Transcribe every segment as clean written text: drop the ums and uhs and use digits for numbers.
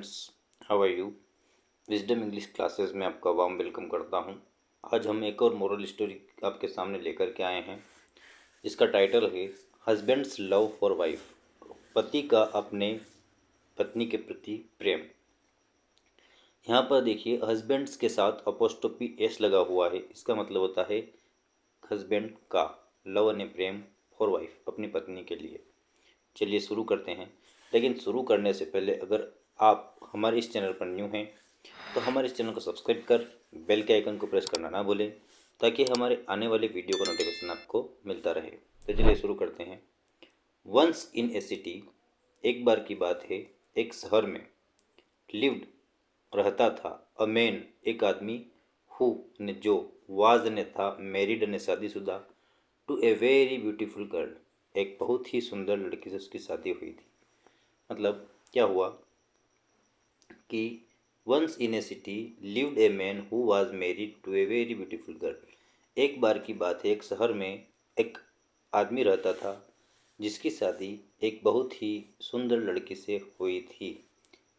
Students, how are you. Wisdom English classes में आपका warm welcome करता हूं। आज हम एक और मोरल स्टोरी आपके सामने लेकर के आए हैं, जिसका टाइटल है हस्बैंड्स लव फॉर वाइफ। पति का अपने पत्नी के प्रति प्रेम। यहाँ पर देखिए, हस्बैंड्स के साथ अपोस्ट्रोफी एस लगा हुआ है। इसका मतलब होता है हस्बैंड का लव यानी प्रेम, फॉर वाइफ अपनी पत्नी के लिए। चलिए शुरू करते हैं। लेकिन शुरू करने से पहले अगर आप हमारे इस चैनल पर न्यू हैं तो हमारे इस चैनल को सब्सक्राइब कर बेल के आइकन को प्रेस करना ना भूलें, ताकि हमारे आने वाले वीडियो का नोटिफिकेशन आपको मिलता रहे। तो चलिए शुरू करते हैं। वंस इन ए सिटी, एक बार की बात है, एक शहर में लिव्ड रहता था अ मैन, एक आदमी, हु ने जो, वाज ने था, मैरिड ने शादीशुदा, to a very beautiful girl, एक बहुत ही सुंदर लड़की से उसकी शादी हुई थी। मतलब क्या हुआ कि once in a city lived a man who was married to a very beautiful girl. एक बार की बात है, एक शहर में एक आदमी रहता था जिसकी शादी एक बहुत ही सुंदर लड़की से हुई थी।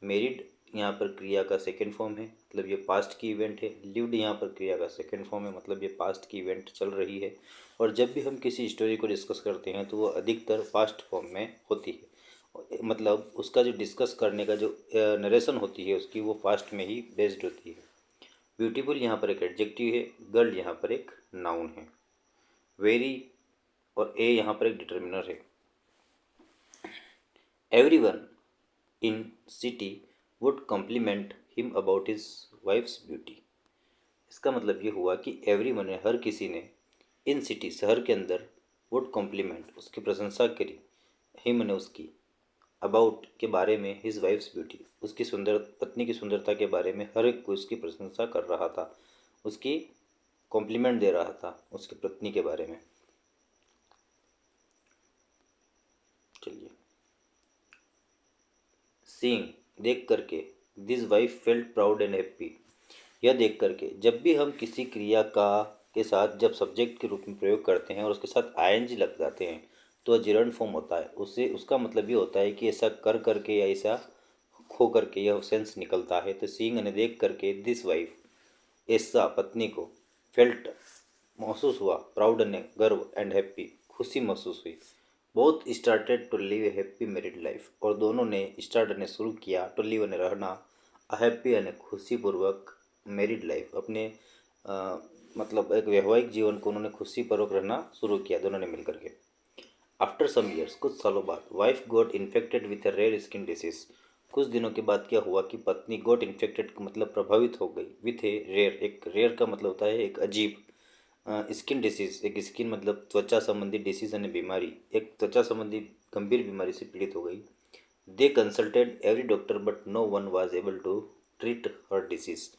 मैरिड यहाँ पर क्रिया का सेकेंड फॉर्म है, मतलब ये पास्ट की इवेंट है। लिव्ड यहाँ पर क्रिया का सेकेंड फॉर्म है, मतलब ये पास्ट की इवेंट चल रही है। और जब भी हम किसी स्टोरी को डिस्कस करते हैं तो वो अधिकतर पास्ट फॉर्म में होती है। मतलब उसका जो डिस्कस करने का जो नरेशन होती है उसकी, वो फास्ट में ही बेस्ड होती है। ब्यूटीफुल यहाँ पर एक एडजेक्टिव है, गर्ल यहाँ पर एक नाउन है, वेरी और ए यहाँ पर एक डिटर्मिनर है। Everyone in city would compliment him about his wife's beauty. इसका मतलब ये हुआ कि एवरीवन ने, हर किसी ने, इन सिटी शहर के अंदर, वुड कॉम्प्लीमेंट उसकी प्रशंसा करी, हिम ने उसकी, अबाउट के बारे में, हिज वाइफ्स ब्यूटी उसकी सुंदर पत्नी की सुंदरता के बारे में हर एक को उसकी प्रशंसा कर रहा था, उसकी कॉम्प्लीमेंट दे रहा था उसकी पत्नी के बारे में। चलिए, सीइंग देख करके, this wife felt proud and happy. यह देख करके, जब भी हम किसी क्रिया का के साथ जब सब्जेक्ट के रूप में प्रयोग करते हैं और उसके साथ आईएनजी लग जाते हैं तो वह जिरंड फॉर्म होता है। उससे उसका मतलब ये होता है कि ऐसा कर करके या ऐसा खो करके यह सेंस निकलता है। तो सीइंग ने देख करके, दिस वाइफ ऐसा पत्नी को, फेल्ट महसूस हुआ, प्राउड ने गर्व, एंड हैप्पी खुशी महसूस हुई, both started to live a happy married life. और दोनों ने स्टार्ट ने शुरू किया, टू लिव ने रहना, हैप्पी यानी खुशीपूर्वक, मैरिड लाइफ अपने मतलब एक वैवाहिक जीवन को उन्होंने खुशीपूर्वक रहना शुरू किया दोनों ने मिलकर के। आफ्टर सम ईयर्स, कुछ सालों बाद, wife got infected with a rare skin disease. कुछ दिनों के बाद क्या हुआ कि पत्नी गोट इन्फेक्टेड मतलब प्रभावित हो गई, विथ ए रेयर, एक रेयर का मतलब होता है एक अजीब, स्किन डिसीज, एक स्किन मतलब त्वचा संबंधी डिसीज यानी बीमारी, एक त्वचा संबंधी गंभीर बीमारी से पीड़ित हो गई। They consulted every doctor but no one was able to treat her disease.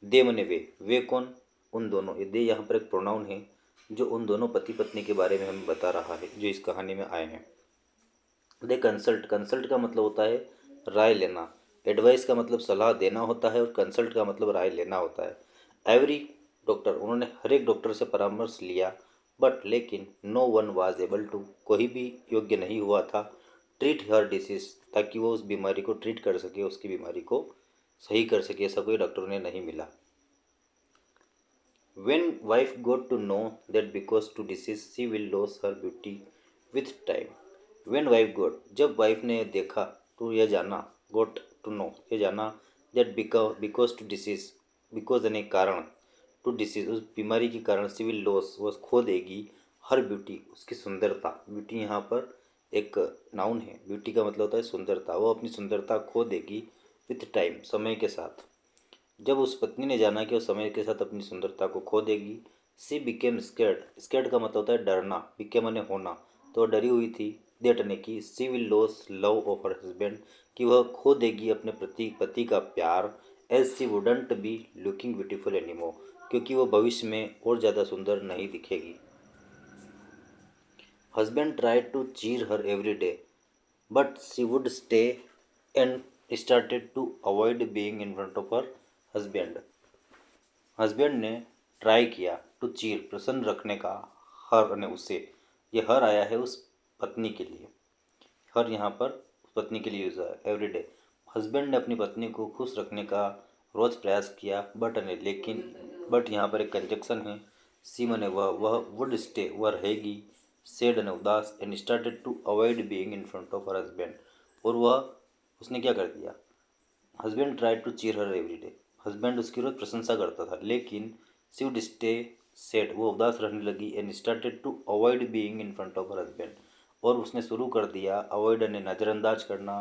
They मने वे कौन, उन दोनों, ये दे यहाँ पर एक प्रोनाउन है जो उन दोनों पति पत्नी के बारे में हमें बता रहा है जो इस कहानी में आए हैं। दे कंसल्ट, कंसल्ट का मतलब होता है राय लेना, एडवाइस का मतलब सलाह देना होता है और कंसल्ट का मतलब राय लेना होता है। एवरी डॉक्टर, उन्होंने हर एक डॉक्टर से परामर्श लिया, बट लेकिन no one was able to, कोई भी योग्य नहीं हुआ था, ट्रीट हर डिसीज, ताकि वो उस बीमारी को ट्रीट कर सके, उसकी बीमारी को सही कर सके, ऐसा कोई डॉक्टर उन्हें नहीं मिला। When wife got to know that because to disease she will lose her beauty with time. When wife got, जब वाइफ ने देखा, तो यह जाना, got to know ये जाना, that because to disease, because यानी कारण, to disease उस बीमारी के कारण, she will lose वह खो देगी, हर ब्यूटी उसकी सुंदरता, ब्यूटी यहाँ पर एक नाउन है, ब्यूटी का मतलब होता है सुंदरता, वो अपनी सुंदरता खो देगी विथ टाइम, समय के साथ। जब उस पत्नी ने जाना कि वो समय के साथ अपनी सुंदरता को खो देगी, सी बिकेम स्केर्ड, स्केर्ड का मतलब होता है डरना, बिकेम ने होना, तो वह डरी हुई थी, देट ने की, she will lose love of her husband, कि वह खो देगी अपने पति का प्यार, as she wouldn't be looking beautiful anymore, क्योंकि वो भविष्य में और ज़्यादा सुंदर नहीं दिखेगी। Husband tried to cheer her every day, but she would stay and started to avoid being in front of her husband. Husband ने ट्राई किया, टू चीर प्रसन्न रखने का, हर ने उसे, ये हर आया है उस पत्नी के लिए, हर यहाँ पर उस पत्नी के लिए यूज है, एवरी डे। हस्बैंड ने अपनी पत्नी को खुश रखने का रोज प्रयास किया, बट यहाँ पर एक कंजक्शन है। सी मने वह वुड स्टे, वह रहेगी, सेड ने उदास, and started to avoid being in front of her husband, और वह उसने क्या कर दिया, husband tried to cheer her every day, husband उसकी रोज प्रशंसा करता था, लेकिन सी वुड स्टे सेड, वो उदास रहने लगी, and started to avoid being in front of her husband, और उसने शुरू कर दिया अवॉइड ने नज़रअंदाज करना,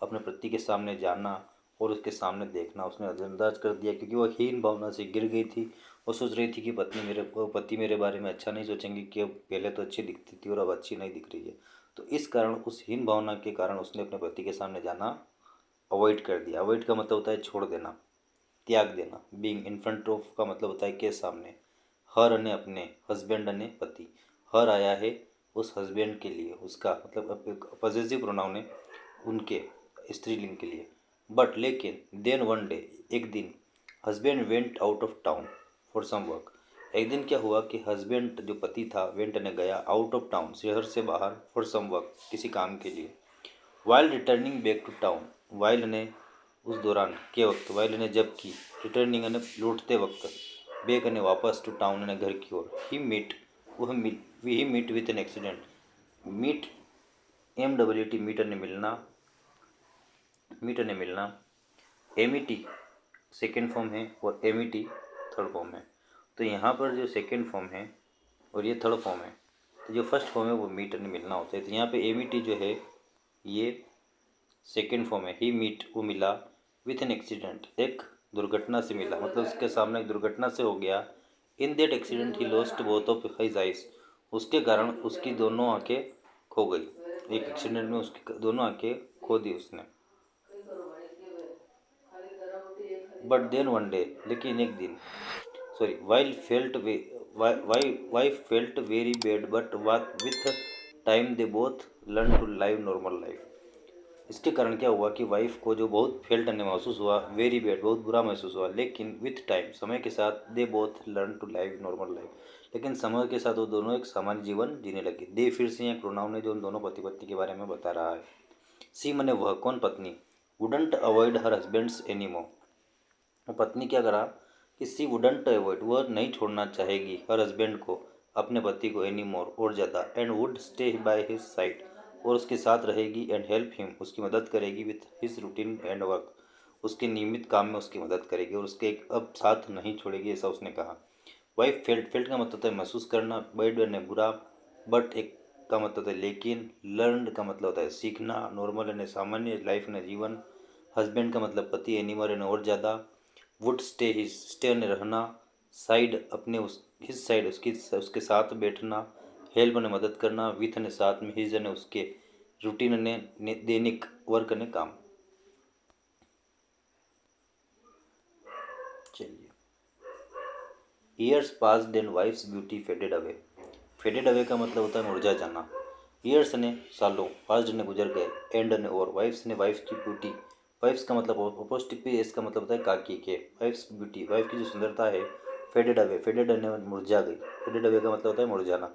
अपने पति के सामने जाना और उसके सामने देखना उसने नज़रअंदाज कर दिया, क्योंकि वह हीन भावना से गिर गई थी। वो सोच रही थी कि पति मेरे बारे में अच्छा नहीं सोचेंगे, कि अब पहले तो अच्छी दिखती थी और अब अच्छी नहीं दिख रही है। तो इस कारण, उस हीन भावना के कारण उसने अपने पति के सामने जाना अवॉइड कर दिया। अवॉइड का मतलब होता है छोड़ देना, त्याग देना। बीइंग इन फ्रंट ऑफ का मतलब होता है के सामने। हर ने अपने, हस्बैंड ने पति, हर आया है उस हस्बैंड के लिए, उसका मतलब पॉजेसिव प्रोनाउन है उनके, स्त्रीलिंग के लिए। बट लेकिन देन वन डे, एक दिन, husband went out of town for some work, एक दिन क्या हुआ कि हस्बैंड जो पति था, वेंट ने गया आउट ऑफ टाउन, शहर से बाहर, फॉर सम वर्क, किसी काम के लिए। While returning back to town, while ने उस दौरान के वक्त, वाइल ने जब की, रिटर्निंग ने लौटते वक्त, बैक ने वापस, टू टाउन ने घर की ओर, he meet with an accident. Meet, MWT, meet ने मिलना, MET सेकेंड फॉर्म है और MET थर्ड फॉर्म है। तो यहाँ पर जो सेकेंड फॉर्म है और ये थर्ड फॉर्म है, तो जो फर्स्ट फॉर्म है वो मीट ने मिलना होता है। तो यहाँ पे MET जो है ये सेकेंड फॉर्म है। ही मीट, वो मिला, विथ एन एक्सीडेंट, एक दुर्घटना से मिला, मतलब उसके सामने एक दुर्घटना से हो गया। In that accident he lost both of his eyes, उसके कारण उसकी दोनों आंखें खो गई। एक एक्सीडेंट में उसकी दोनों आंखें खो दी उसने। बट देन वन डे, लेकिन एक दिन, sorry, wife felt very bad, but with time they both learn to live normal life. इसके कारण क्या हुआ कि वाइफ को जो बहुत फेल्ट ने महसूस हुआ, वेरी बैड, बहुत बुरा महसूस हुआ, लेकिन विथ टाइम, समय के साथ, they both learn to live normal life, लेकिन समय के साथ वो दोनों एक सामान्य जीवन जीने लगे। दे फिर से यहाँ प्रोनाउन है जो उन दोनों पति पत्नी के बारे में बता रहा है। सी मने वह, कौन, पत्नी, wouldn't avoid her husband's anymore, वो पत्नी क्या करा कि सी वुडंट अवॉइड, वह नहीं छोड़ना चाहेगी, हर हस्बैंड को, अपने पति को, एनी मोर, और ज़्यादा, and would stay by his side, और उसके साथ रहेगी, एंड हेल्प हिम, उसकी मदद करेगी, with his routine and work, उसके नियमित काम में उसकी मदद करेगी, और उसके अब साथ नहीं छोड़ेगी, ऐसा उसने कहा। वाइफ फेल्ट, फेल्ट का मतलब है महसूस करना, बैड ने बुरा, बट एक का मतलब है लेकिन, लर्न का मतलब होता है सीखना, नॉर्मल ने सामान्य, लाइफ ने जीवन, हस्बैंड का मतलब पति, एनिमल ने और ज़्यादा, वुड स्टे हिज, स्टे ने रहना, साइड अपने, उस हिज साइड उसके साथ बैठना, हेल्प ने मदद करना, विथ ने साथ में, हिज ने उसके, रूटीन ने दैनिक, वर्क ने काम। चलिए, years passed and wife's beauty faded away, faded away का मतलब होता है मुरझा जाना। ईयर्स ने सालों, पास्ट ने गुजर गए, एंड ने और, वाइफ्स ने वाइफ की ब्यूटी, वाइफ्स का मतलब अपोस्ट्रोफी एस का मतलब होता है काकी के, वाइफ्स की ब्यूटी, वाइफ की जो सुंदरता है, फेडेड अवे, फेडेड ने मुरझा गई, फेडेड अवे का मतलब होता है मुरझाना।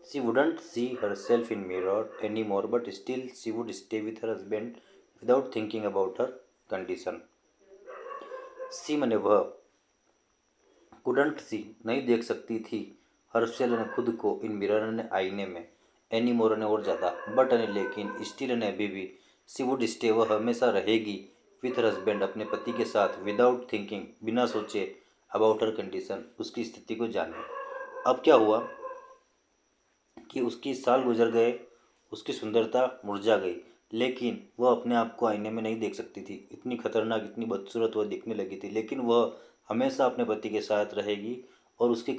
She wouldn't see herself in mirror any more, but still she would stay with her husband without thinking about her condition. She मने वह, कुडंट सी, नहीं देख सकती थी, हर्षल ने खुद को, इन मिरर ने आईने में, एनी मोर ने और ज़्यादा, बट ने लेकिन, स्टिल ने अभी भी, सी वुड स्टे, वह हमेशा रहेगी, विथ हर हस्बैंड अपने पति के साथ, विदाउट थिंकिंग, बिना सोचे, अबाउट हर कंडीशन, उसकी स्थिति को जाने। अब क्या हुआ कि उसकी साल गुजर गए, उसकी सुंदरता मुरझा गई, लेकिन वह अपने आप को आईने में नहीं देख सकती थी, इतनी खतरनाक, इतनी बदसूरत वह दिखने लगी थी, लेकिन वह हमेशा अपने पति के साथ रहेगी, और उसकी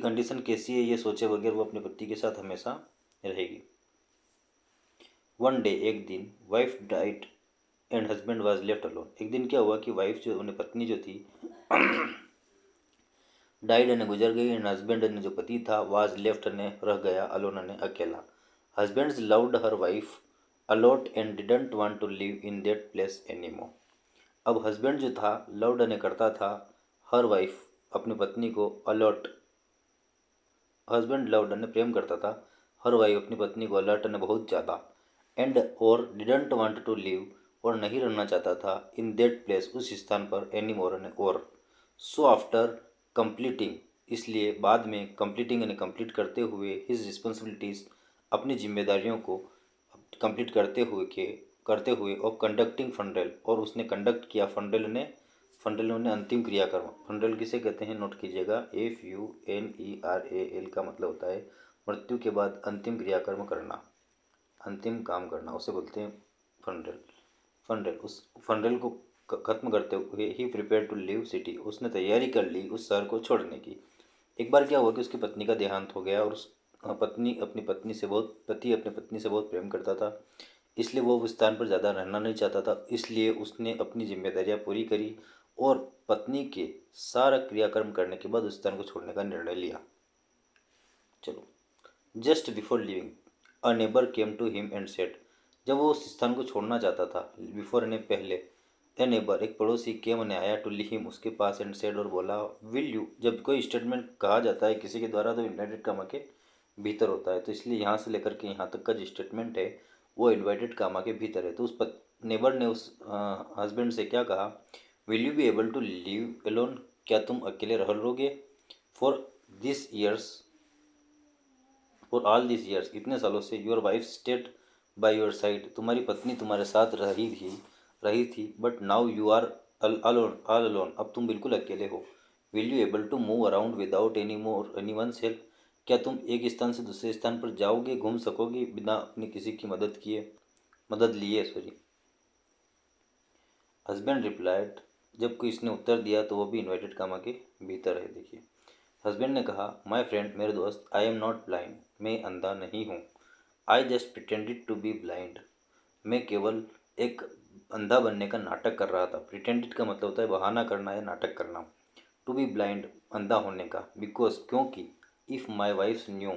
कंडीशन कैसी है ये सोचे बगैर वो अपने पति के साथ हमेशा रहेगी। वन डे, एक दिन, wife diet and husband was left alone, एक दिन क्या हुआ कि वाइफ जो, उन्हें पत्नी जो थी, डाइड ने गुजर गई, एंड हस्बैंड ने जो पति था, वाज लेफ्ट ने रह गया, अलोन ने अकेला। Husbands loved her wife a lot and didn't want to live in that place any more, अब हस्बैंड जो था, लव्ड ने करता था, हर वाइफ अपनी पत्नी को, अलॉट, हस्बैंड लव्ड ने प्रेम करता था, हर वाइफ अपनी पत्नी को, अलर्ट ने बहुत ज़्यादा, एंड और डिडंट वांट टू लिव और नहीं रहना चाहता था इन दैट प्लेस उस स्थान पर एनी मोर और सो आफ्टर कंप्लीटिंग इसलिए बाद में कंप्लीटिंग यानी कंप्लीट करते हुए हिज रिस्पॉन्सिबिलिटीज़ अपनी जिम्मेदारियों को कंप्लीट करते हुए और कंडक्टिंग फंडल और उसने कंडक्ट किया फंडल ने अंतिम क्रियाकर्म। फंडल किसे कहते हैं नोट कीजिएगा, FUNERAL का मतलब होता है मृत्यु के बाद अंतिम क्रियाकर्म करना, अंतिम काम करना, उसे बोलते हैं फंडल। उस फंडल को खत्म करते हुए ही प्रिपेयर टू लीव सिटी, उसने तैयारी कर ली उस शहर को छोड़ने की। एक बार क्या हुआ कि उसकी पत्नी का देहांत हो गया और उस पति अपनी पत्नी से बहुत प्रेम करता था, इसलिए वो उस स्थान पर ज़्यादा रहना नहीं चाहता था। इसलिए उसने अपनी जिम्मेदारियां पूरी करी और पत्नी के सारा क्रियाकर्म करने के बाद उस स्थान को छोड़ने का निर्णय लिया। चलो, just before living a neighbour came to him and said, जब वो उस स्थान को छोड़ना चाहता था, बिफोर ने पहले, ए नेबर एक पड़ोसी केम ने आया टू हिम उसके पास एंड सेड और बोला, विल यू, जब कोई स्टेटमेंट कहा जाता है किसी के द्वारा तो इन्वाइटेड कामा के भीतर होता है, तो इसलिए यहाँ से लेकर के यहाँ तक का जो स्टेटमेंट है वो इन्वाइटेड कामा के भीतर है। तो उस नेबर ने उस हस्बैंड से क्या कहा, will you be able to live alone, क्या तुम अकेले रह लोगे, for this years, for all this years, इतने सालों से, your wife stayed by your side, तुम्हारी पत्नी तुम्हारे साथ रही थी, but now you are all alone, अब तुम बिल्कुल अकेले हो। Will you able to move around without any one's help, क्या तुम एक स्थान से दूसरे स्थान पर जाओगे, घूम सकोगे बिना अपनी किसी की मदद लिए सॉरी। हस्बैंड रिप्लाइड, जब कोई इसने उत्तर दिया तो वो भी इन्वाइटेड कामा के भीतर है। देखिए, हस्बैंड ने कहा, माई फ्रेंड, मेरे दोस्त, आई एम नॉट ब्लाइंड, मैं अंधा नहीं हूँ, I just pretended to be blind, मैं केवल एक अंधा बनने का नाटक कर रहा था। प्रिटेंडेड का मतलब होता है बहाना करना या नाटक करना। टू बी ब्लाइंड अंधा होने का, बिकॉज क्योंकि, if my wife new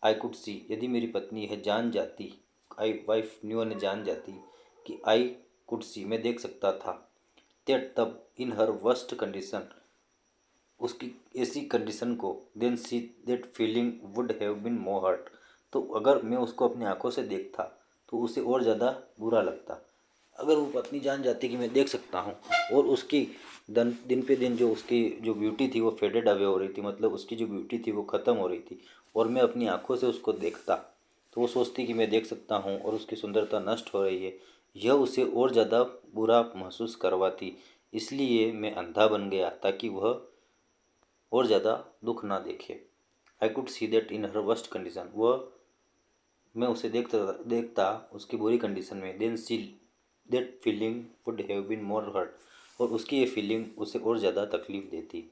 I could सी, यदि मेरी पत्नी है जान जाती, आई वाइफ न्यू ने जान जाती कि आई कुड सी मैं देख सकता था, दैट तब, इन हर वर्स्ट कंडीशन उसकी ऐसी कंडीशन को, then see that feeling would have been more hurt, तो अगर मैं उसको अपनी आंखों से देखता तो उसे और ज़्यादा बुरा लगता। अगर वो पत्नी जान जाती कि मैं देख सकता हूँ और उसकी दिन पे दिन जो उसकी जो ब्यूटी थी वो फेडेड अवे हो रही थी, मतलब उसकी जो ब्यूटी थी वो ख़त्म हो रही थी, और मैं अपनी आंखों से उसको देखता तो वो सोचती कि मैं देख सकता हूँ और उसकी सुंदरता नष्ट हो रही है, यह उसे और ज़्यादा बुरा महसूस करवाती। इसलिए मैं अंधा बन गया ताकि वह और ज़्यादा दुख ना देखे। I could see that in her worst condition, वह मैं उसे देखता उसकी बुरी कंडीशन में, then see that feeling would have been more hurt, और उसकी ये फीलिंग उसे और ज़्यादा तकलीफ देती।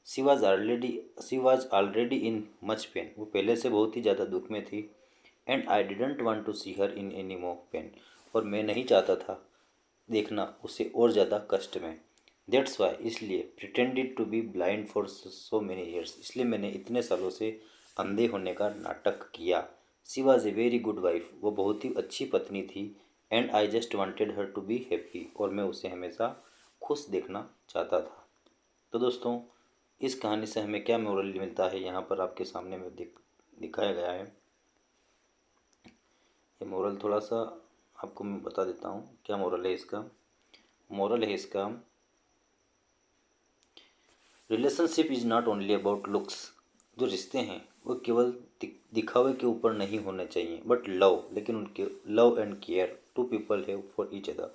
She was already in much pain, वो पहले से बहुत ही ज़्यादा दुख में थी। And I didn't want to see her in any more pain, और मैं नहीं चाहता था देखना उसे और ज़्यादा कष्ट में। दैट्स वाई, इसलिए, pretended to be blind for so many years, इसलिए मैंने इतने सालों से अंधे होने का नाटक किया। She was a very good wife, वो बहुत ही अच्छी पत्नी थी। And I just wanted her to be happy, और मैं उसे हमेशा खुश देखना चाहता था। तो दोस्तों, इस कहानी से हमें क्या मोरल मिलता है यहाँ पर आपके सामने में दिखाया गया है। ये मोरल थोड़ा सा आपको मैं बता देता हूँ क्या मोरल है इसका। मोरल है इसका, relationship is not only about looks, जो रिश्ते हैं वो केवल दिखावे के ऊपर नहीं होने चाहिए, बट लव, लेकिन उनके love and care two people have for each other.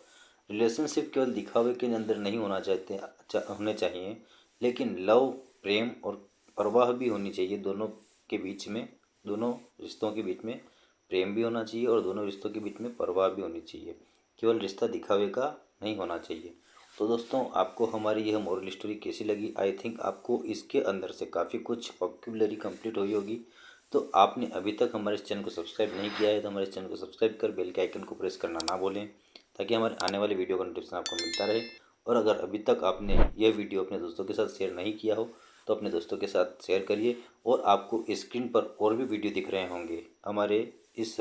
Relationship केवल दिखावे के अंदर नहीं होने चाहिए, लेकिन लव, प्रेम और परवाह भी होनी चाहिए दोनों के बीच में। दोनों रिश्तों के बीच में प्रेम भी होना चाहिए और दोनों रिश्तों के बीच में परवाह भी होनी चाहिए। केवल रिश्ता दिखावे का नहीं होना चाहिए। तो दोस्तों, आपको हमारी यह मोरल स्टोरी कैसी लगी? आई थिंक आपको इसके अंदर से काफ़ी कुछ वोकैबुलरी कंप्लीट हुई होगी। तो आपने अभी तक हमारे इस चैनल को सब्सक्राइब नहीं किया है तो हमारे इस चैनल को सब्सक्राइब कर बेल के आइकन को प्रेस करना ना भूलें, ताकि हमारे आने वाले वीडियो का नोटिफिकेशन आपको मिलता रहे। और अगर अभी तक आपने यह वीडियो अपने दोस्तों के साथ शेयर नहीं किया हो तो अपने दोस्तों के साथ शेयर करिए। और आपको स्क्रीन पर और भी वीडियो दिख रहे होंगे हमारे इस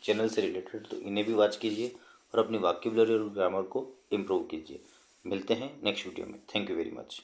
चैनल से रिलेटेड, तो इन्हें भी वॉच कीजिए और अपनी वोकैबुलरी और ग्रामर को इम्प्रूव कीजिए। मिलते हैं नेक्स्ट वीडियो में। Thank you very much.